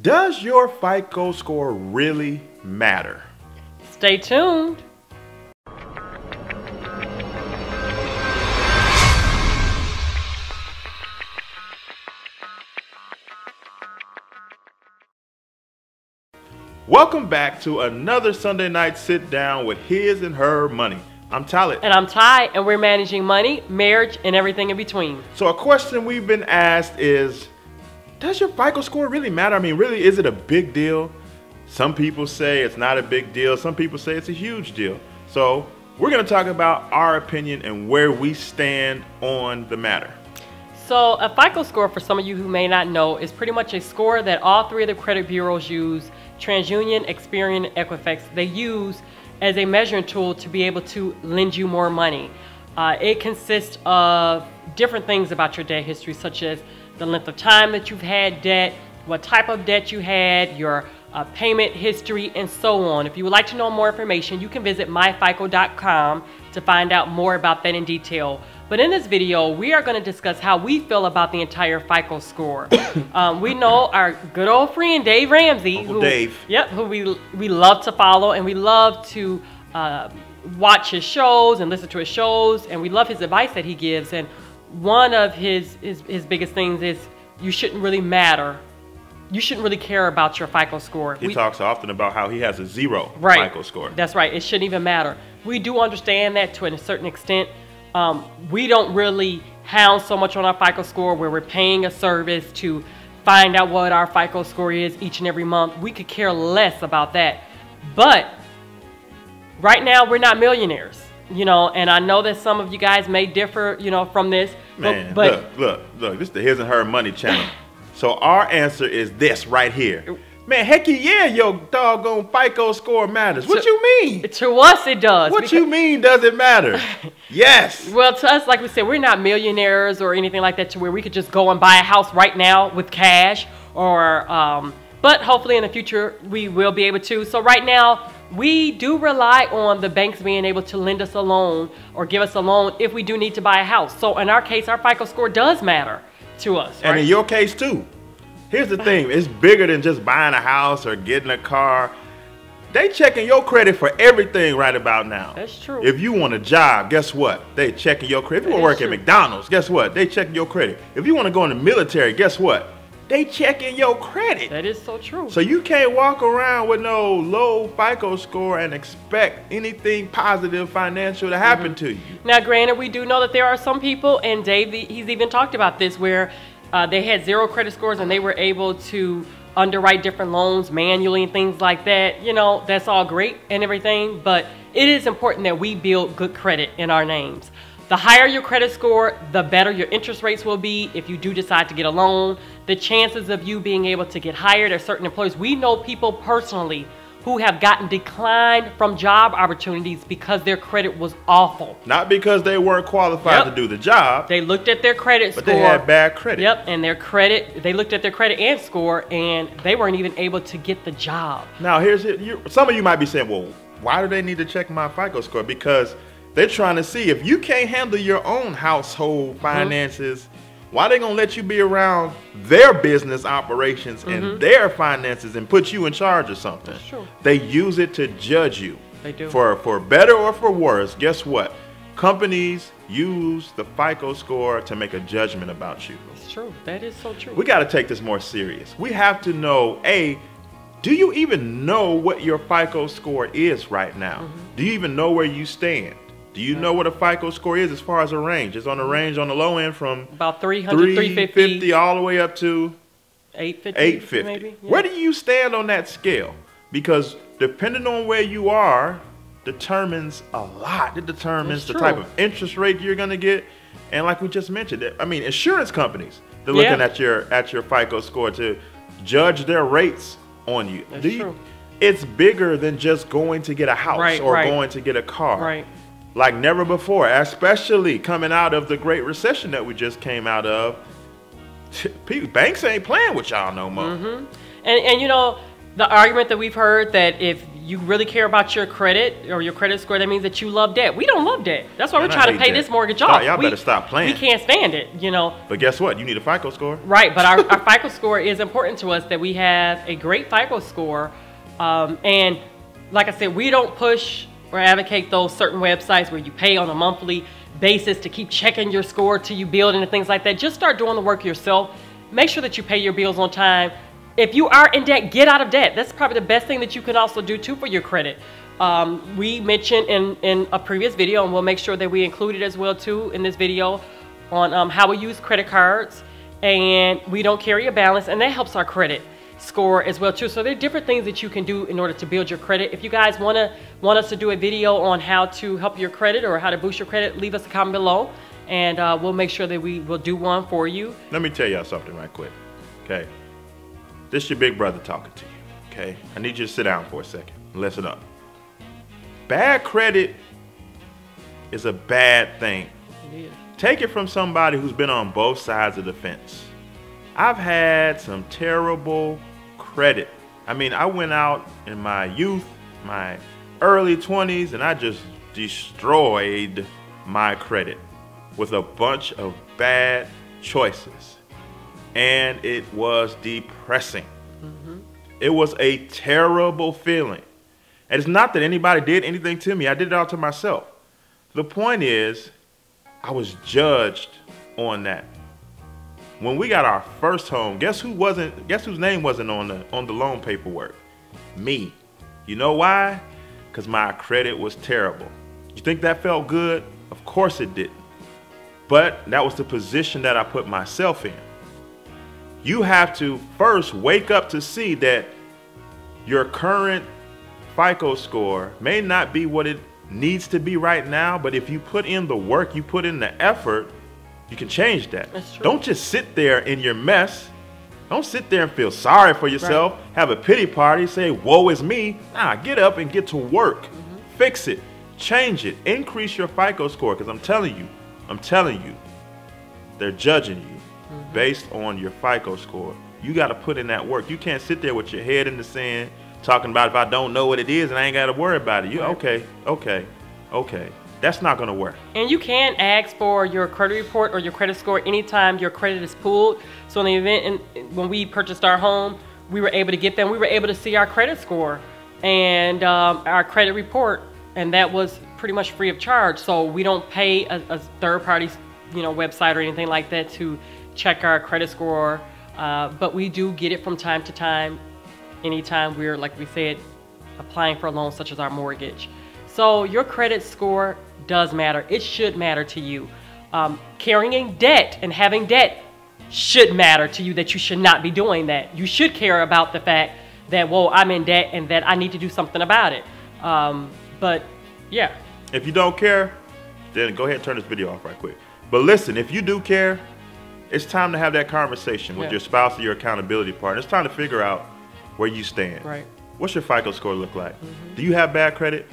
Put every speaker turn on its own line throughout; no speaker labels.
Does your FICO score really matter?
Stay tuned.
Welcome back to another Sunday night sit down with his and her money. I'm Talent.
And I'm Ty, and we're managing money, marriage, and everything in between.
So a question we've been asked is, does your FICO score really matter? I mean, really, is it a big deal? Some people say it's not a big deal. Some people say it's a huge deal. So we're going to talk about our opinion and where we stand on the matter.
So a FICO score, for some of you who may not know, is pretty much a score that all three of the credit bureaus use. TransUnion, Experian, and Equifax, they use as a measuring tool to be able to lend you more money. It consists of different things about your debt history, such as the length of time that you've had debt, what type of debt you had, your payment history, and so on. If you would like to know more information, you can visit myfico.com to find out more about that in detail. But in this video, we are going to discuss how we feel about the entire FICO score. We know our good old friend Dave Ramsey,
Uncle Dave.
Yep, who we love to follow, and we love to watch his shows and listen to his shows, and we love his advice that he gives. And one of his biggest things is you shouldn't really matter. You shouldn't really care about your FICO score.
He talks often about how he has a zero FICO score.
That's right. It shouldn't even matter. We do understand that to a certain extent. We don't really hound so much on our FICO score where we're paying a service to find out what our FICO score is each and every month. We could care less about that. But right now, we're not millionaires, you know, and I know that some of you guys may differ, you know, from this.
Man,
but
look, this is the His and Her Money channel. So our answer is this right here. Man, heck yeah, your doggone FICO score matters. What you mean?
To us, it does.
What you mean does it matter? Yes.
Well, to us, like we said, we're not millionaires or anything like that to where we could just go and buy a house right now with cash or, but hopefully in the future we will be able to. So right now, we do rely on the banks being able to lend us a loan or give us a loan if we do need to buy a house. So in our case, our FICO score does matter to us. Right?
And in your case too. Here's the thing, it's bigger than just buying a house or getting a car. They checking your credit for everything right about now.
That's true.
If you want a job, guess what? They checking your credit. If you want to work at McDonald's, guess what? They checking your credit. If you want to go in the military, guess what? They checking your credit.
That is so true.
So you can't walk around with no low FICO score and expect anything positive financial to happen to you.
Now, granted, we do know that there are some people, and Dave, he's even talked about this, where they had zero credit scores and they were able to underwrite different loans manually and things like that. You know, that's all great and everything, but it is important that we build good credit in our names. The higher your credit score, the better your interest rates will be if you do decide to get a loan. The chances of you being able to get hired at certain employers. We know people personally who have gotten declined from job opportunities because their credit was awful.
Not because they weren't qualified to do the job.
They looked at their credit score.
But they had bad credit.
Yep, and their credit, they looked at their credit and score, and they weren't even able to get the job.
Now, some of you might be saying, well, why do they need to check my FICO score? Because they're trying to see if you can't handle your own household finances, why they gonna let you be around their business operations and their finances and put you in charge of something?
That's true.
They use it to judge you.
They do.
For better or for worse, guess what? Companies use the FICO score to make a judgment about you.
It's true. That is so true.
We got to take this more serious. We have to know, A, do you even know what your FICO score is right now? Do you even know where you stand? Do you know what a FICO score is as far as a range? It's on a range on the low end from
about 300, 350
all the way up to
850 maybe. Yeah.
Where do you stand on that scale? Because depending on where you are determines a lot. It determines the type of interest rate you're going to get. And like we just mentioned, I mean, insurance companies, they're looking at your FICO score to judge their rates on you.
That's true.
It's bigger than just going to get a house or going to get a car.
Right.
Like never before, especially coming out of the Great Recession that we just came out of. Banks ain't playing with y'all no more.
And you know, the argument that we've heard that if you really care about your credit or your credit score, that means that you love debt. We don't love debt. That's why we're trying to pay this mortgage off.
Y'all better stop playing.
We can't stand it, you know.
But guess what? You need a FICO score.
Right, but our FICO score is important to us, that we have a great FICO score. And like I said, we don't push or advocate those certain websites where you pay on a monthly basis to keep checking your score till you build and things like that. Just start doing the work yourself. Make sure that you pay your bills on time. If you are in debt, get out of debt. That's probably the best thing that you can also do too for your credit. We mentioned in a previous video, and we'll make sure that we include it as well too in this video, on how we use credit cards, and we don't carry a balance, and that helps our credit score as well too. So there are different things that you can do in order to build your credit. If you guys want us to do a video on how to help your credit or how to boost your credit, leave us a comment below, and we'll make sure that we will do one for you.
Let me tell y'all something right quick, okay? This is your big brother talking to you, okay? I need you to sit down for a second and listen up. Bad credit is a bad thing.
It is.
Take it from somebody who's been on both sides of the fence. I've had some terrible credit. I mean, I went out in my youth, my early 20s, and I just destroyed my credit with a bunch of bad choices. And it was depressing. It was a terrible feeling. And it's not that anybody did anything to me. I did it all to myself. The point is, I was judged on that. When we got our first home, guess whose name wasn't on the loan paperwork? Me. You know why? Because my credit was terrible. You think that felt good? Of course it didn't. But that was the position that I put myself in. You have to first wake up to see that your current FICO score may not be what it needs to be right now, but if you put in the work, you put in the effort, you can change that.
That's true.
Don't just sit there in your mess. Don't sit there and feel sorry for yourself, right. Have a pity party, say, woe is me. Nah, get up and get to work. Fix it, change it, increase your FICO score, because I'm telling you, they're judging you based on your FICO score. You got to put in that work. You can't sit there with your head in the sand talking about, if I don't know what it is and I ain't got to worry about it. You okay. That's not going to work.
And you can ask for your credit report or your credit score anytime your credit is pulled. So in the event when we purchased our home, we were able to get them. We were able to see our credit score and our credit report, and that was pretty much free of charge. So we don't pay a third party, website or anything like that to check our credit score, but we do get it from time to time, anytime we're, like we said, applying for a loan such as our mortgage. So your credit score does matter. It should matter to you. Carrying debt and having debt should matter to you, that you should not be doing that. You should care about the fact that, whoa, I'm in debt and that I need to do something about it. But yeah.
If you don't care, then go ahead and turn this video off right quick. But listen, if you do care, it's time to have that conversation with your spouse or your accountability partner. It's time to figure out where you stand.
Right.
What's your FICO score look like? Do you have bad credit?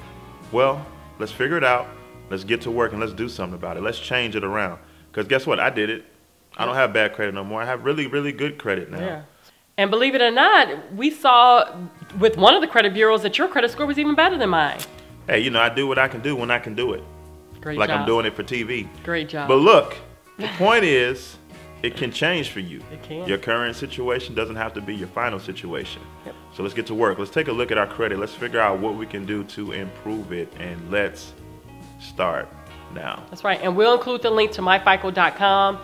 Well, let's figure it out. Let's get to work and let's do something about it. Let's change it around. Because guess what? I did it. I don't have bad credit no more. I have really, really good credit now. Yeah.
And believe it or not, we saw with one of the credit bureaus that your credit score was even better than mine.
Hey, I do what I can do when I can do it.
Great
like
job.
I'm doing it for TV.
Great job.
But look, the point is, it can change for you.
It can.
Your current situation doesn't have to be your final situation.
Yep.
So let's get to work. Let's take a look at our credit. Let's figure out what we can do to improve it, and let's start now.
That's right. And we'll include the link to myfico.com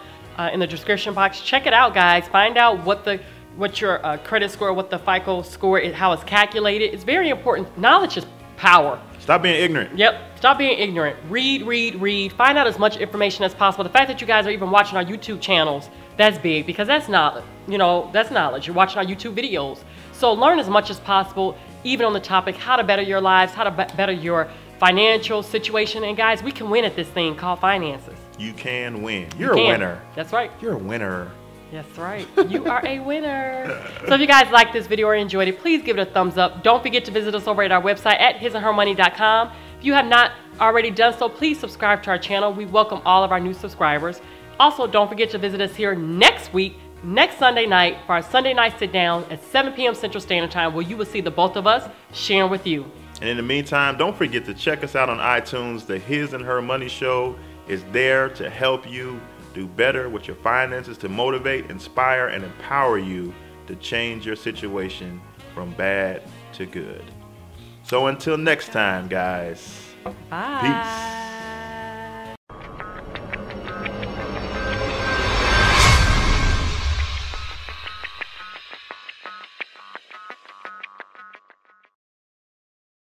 in the description box. Check it out, guys. Find out what your credit score, what the FICO score is, how it's calculated. It's very important. Knowledge is power.
Stop being ignorant.
Yep. Stop being ignorant. Read, read, read. Find out as much information as possible. The fact that you guys are even watching our YouTube channels, that's big, because that's knowledge. That's knowledge. You're watching our YouTube videos. So learn as much as possible, even on the topic, how to better your lives, how to better your financial situation. And guys, we can win at this thing called finances.
You can win. You're a winner.
That's right.
You're a winner.
That's right. You are a winner. So if you guys liked this video or enjoyed it, please give it a thumbs up. Don't forget to visit us over at our website at hisandhermoney.com. If you have not already done so, please subscribe to our channel. We welcome all of our new subscribers. Also, don't forget to visit us here next week next Sunday night for our Sunday night sit down at 7 p.m. Central Standard Time, where you will see the both of us sharing with you.
And in the meantime, don't forget to check us out on iTunes. The His and Her Money Show is there to help you do better with your finances, to motivate, inspire, and empower you to change your situation from bad to good. So until next time, guys.
Bye.
Peace.